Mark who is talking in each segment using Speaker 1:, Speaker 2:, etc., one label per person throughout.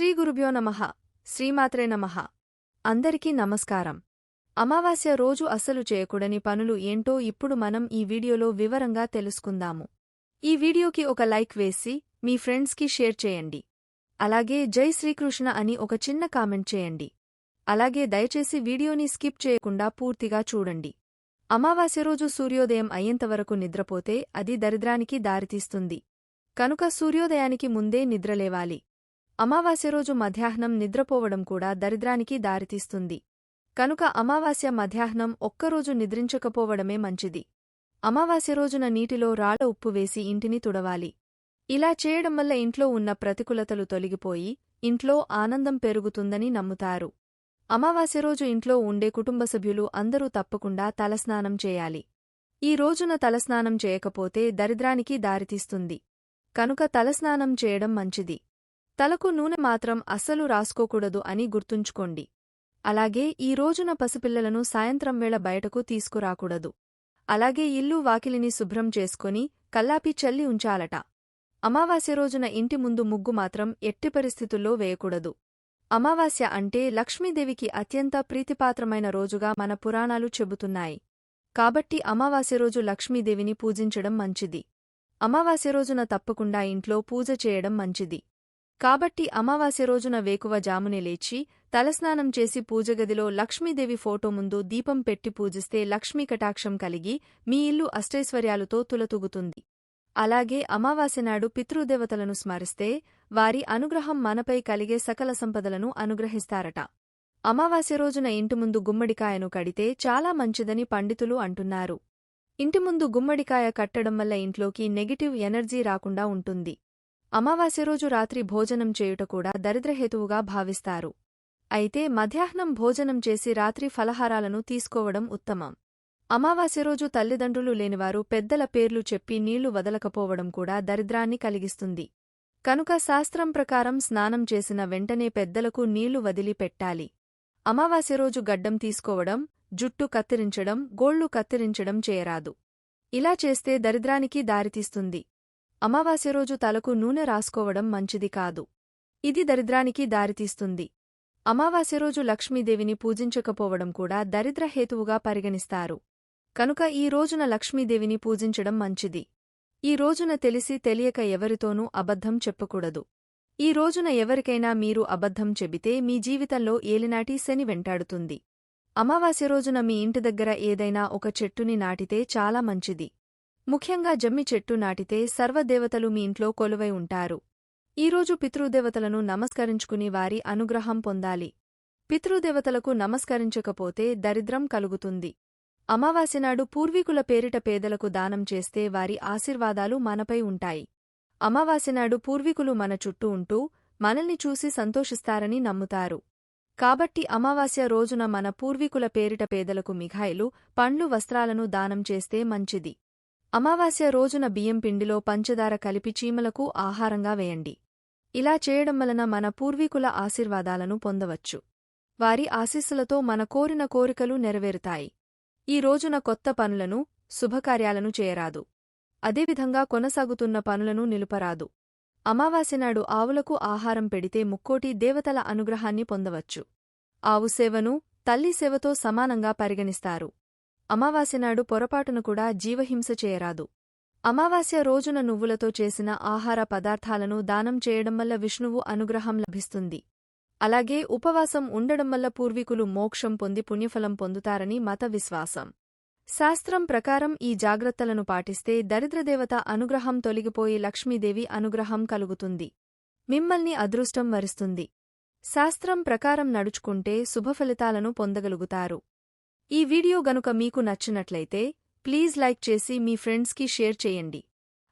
Speaker 1: శ్రీ గురుభ్యో నమః శ్రీమాత్రే నమః అందరికీ నమస్కారం. అమావాస్య రోజు అస్సలు చేయకూడని పనులు ఏంటో ఇప్పుడు మనం ఈ వీడియోలో వివరంగా తెలుసుకుందాము. ఈ వీడియోకి ఒక లైక్ వేసి మీ ఫ్రెండ్స్కి షేర్ చేయండి. అలాగే జై శ్రీకృష్ణ అని ఒక చిన్న కామెంట్ చేయండి. అలాగే దయచేసి వీడియోని స్కిప్ చేయకుండా పూర్తిగా చూడండి. అమావాస్య రోజు సూర్యోదయం అయ్యేంతవరకు నిద్రపోతే అది దరిద్రానికి దారితీస్తుంది. కనుక సూర్యోదయానికి ముందే నిద్రలేవాలి. అమావాస్య రోజు మధ్యాహ్నం నిద్రపోవడం కూడా దరిద్రానికి దారితీస్తుంది. కనుక అమావాస్య మధ్యాహ్నం ఒక్కరోజు నిద్రించకపోవడమే మంచిది. అమావాస్య రోజున నీటిలో రాళ్ల ఉప్పు వేసి ఇంటిని తుడవాలి. ఇలా చేయడం వల్ల ఇంట్లో ఉన్న ప్రతికూలతలు తొలగిపోయి ఇంట్లో ఆనందం పెరుగుతుందని నమ్ముతారు. అమావాస్య రోజు ఇంట్లో ఉండే కుటుంబ సభ్యులు అందరూ తప్పకుండా తలస్నానం చేయాలి. ఈ రోజున తలస్నానం చేయకపోతే దరిద్రానికి దారితీస్తుంది. కనుక తలస్నానం చేయడం మంచిది. తలకు నూనె మాత్రం అస్సలు రాసుకోకూడదు అని గుర్తుంచుకోండి. అలాగే ఈ రోజున పసిపిల్లలను సాయంత్రం వేళ బయటకు తీసుకురాకూడదు. అలాగే ఇల్లు వాకిలిని శుభ్రం చేసుకొని కల్లాపి చల్లి ఉంచాలట. అమావాస్య రోజున ఇంటి ముందు ముగ్గు మాత్రం ఎట్టి పరిస్థితుల్లో వేయకూడదు. అమావాస్య అంటే లక్ష్మీదేవికి అత్యంత ప్రీతిపాత్రమైన రోజుగా మన పురాణాలు చెబుతున్నాయి. కాబట్టి అమావాస్య రోజు లక్ష్మీదేవిని పూజించడం మంచిది. అమావాస్య రోజున తప్పకుండా ఇంట్లో పూజ చేయడం మంచిది. కాబట్టి అమావాస్య రోజున వేకువ జామునే లేచి తలస్నానం చేసి పూజగదిలో లక్ష్మీదేవి ఫోటో ముందు దీపం పెట్టి పూజిస్తే లక్ష్మీ కటాక్షం కలిగి మీ ఇల్లు అష్టైశ్వర్యాలతో తులతూగుతుంది. అలాగే అమావాస్య నాడు పితృదేవతలను స్మరిస్తే వారి అనుగ్రహం మనపై కలిగే సకల సంపదలను అనుగ్రహిస్తారట. అమావాస్య రోజున ఇంటి ముందు గుమ్మడికాయను కడితే చాలా మంచిదని పండితులు అంటున్నారు. ఇంటి ముందు గుమ్మడికాయ కట్టడం వల్ల ఇంట్లోకి నెగటివ్ ఎనర్జీ రాకుండా ఉంటుంది. అమావాస్య రోజు రాత్రి భోజనం చేయుట కూడా దరిద్రహేతువుగా భావిస్తారు. అయితే మధ్యాహ్నం భోజనం చేసి రాత్రి ఫలహారాలను తీసుకోవడం ఉత్తమం. అమావాస్య రోజు తల్లిదండ్రులు లేనివారు పెద్దల పేర్లు చెప్పి నీళ్లు వదలకపోవడం కూడా దరిద్రాన్ని కలిగిస్తుంది. కనుక శాస్త్రం ప్రకారం స్నానం చేసిన వెంటనే పెద్దలకు నీళ్లు వదిలి పెట్టాలి. అమావాస్య రోజు గడ్డం తీసుకోవడం, జుట్టు కత్తిరించడం, గోళ్లు కత్తిరించడం చేయరాదు. ఇలా చేస్తే దరిద్రానికి దారితీస్తుంది. అమావాస్య రోజు తలకు నూనె రాసుకోవడం మంచిది కాదు. ఇది దరిద్రానికి దారితీస్తుంది. అమావాస్య రోజు లక్ష్మీదేవిని పూజించకపోవడం కూడా దరిద్రహేతువుగా పరిగణిస్తారు. కనుక ఈ రోజున లక్ష్మీదేవిని పూజించడం మంచిది. ఈ రోజున తెలిసి తెలియక ఎవరితోనూ అబద్ధం చెప్పకూడదు. ఈ రోజున ఎవరికైనా మీరు అబద్ధం చెబితే మీ జీవితంలో ఏలినాటి శని వెంటాడుతుంది. అమావాస్య రోజున మీ ఇంటి దగ్గర ఏదైనా ఒక చెట్టుని నాటితే చాలా మంచిది. ముఖ్యంగా జమ్మి చెట్టు నాటితే సర్వదేవతలు మీ ఇంట్లో కొలువై ఉంటారు. ఈరోజు పితృదేవతలను నమస్కరించుకుని వారి అనుగ్రహం పొందాలి. పితృదేవతలకు నమస్కరించకపోతే దరిద్రం కలుగుతుంది. అమావాస్యనాడు పూర్వీకుల పేరిట పేదలకు దానం చేస్తే వారి ఆశీర్వాదాలు మనపై ఉంటాయి. అమావాస్యనాడు పూర్వీకులు మన చుట్టూ ఉంటూ మనల్ని చూసి సంతోషిస్తారని నమ్ముతారు. కాబట్టి అమావాస్య రోజున మన పూర్వీకుల పేరిట పేదలకు మిఠాయిలు, పండ్లు, వస్త్రాలను దానం చేస్తే మంచిది. అమావాస్య రోజున బియ్యం పిండిలో పంచదార కలిపి చీమలకు ఆహారంగా వేయండి. ఇలా చేయడం వలన మన పూర్వీకుల ఆశీర్వాదాలను పొందవచ్చు. వారి ఆశీస్సులతో మన కోరిన కోరికలు నెరవేరుతాయి. ఈ రోజున కొత్త పనులను, శుభకార్యాలను చేయరాదు. అదేవిధంగా కొనసాగుతున్న పనులను నిలుపరాదు. అమావాస్యనాడు ఆవులకు ఆహారం పెడితే ముక్కోటి దేవతల అనుగ్రహాన్ని పొందవచ్చు. ఆవు సేవను తల్లి సేవతో సమానంగా పరిగణిస్తారు. అమావాస్యనాడు పొరపాటున కూడా జీవహింస చేయరాదు. అమావాస్య రోజున నువ్వులతో చేసిన ఆహార పదార్థాలను దానం చేయడం వల్ల విష్ణువు అనుగ్రహం లభిస్తుంది. అలాగే ఉపవాసం ఉండడం వల్ల పూర్వీకులు మోక్షం పొంది పుణ్యఫలం పొందుతారని మత విశ్వాసం. శాస్త్రం ప్రకారం ఈ జాగ్రత్తలను పాటిస్తే దరిద్రదేవత అనుగ్రహం తొలగిపోయి లక్ష్మీదేవి అనుగ్రహం కలుగుతుంది. మిమ్మల్ని అదృష్టం వరిస్తుంది. శాస్త్రం ప్రకారం నడుచుకుంటే శుభఫలితాలను పొందగలుగుతారు. ఈ వీడియో గనుక మీకు నచ్చినట్లయితే ప్లీజ్ లైక్ చేసి మీ ఫ్రెండ్స్కి షేర్ చేయండి.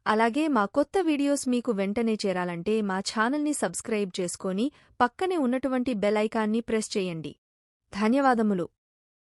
Speaker 1: అలాగే మా కొత్త వీడియోస్ మీకు వెంటనే చేరాలంటే మా ఛానల్ని సబ్స్క్రైబ్ చేసుకొని పక్కనే ఉన్నటువంటి బెల్ ఐకాన్ని ప్రెస్ చేయండి. ధన్యవాదములు.